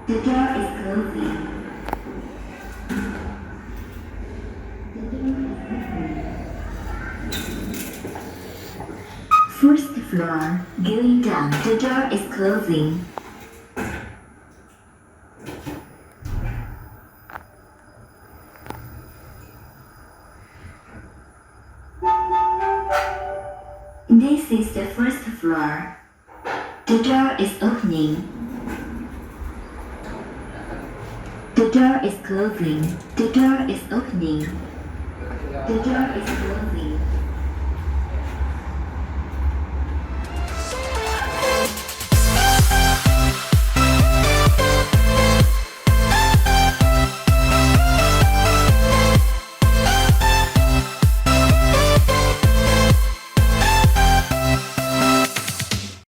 The door is closing. First floor, going down. The door is closing. This is the first floor. The door is opening. The door is closing. The door is opening. The door is closing.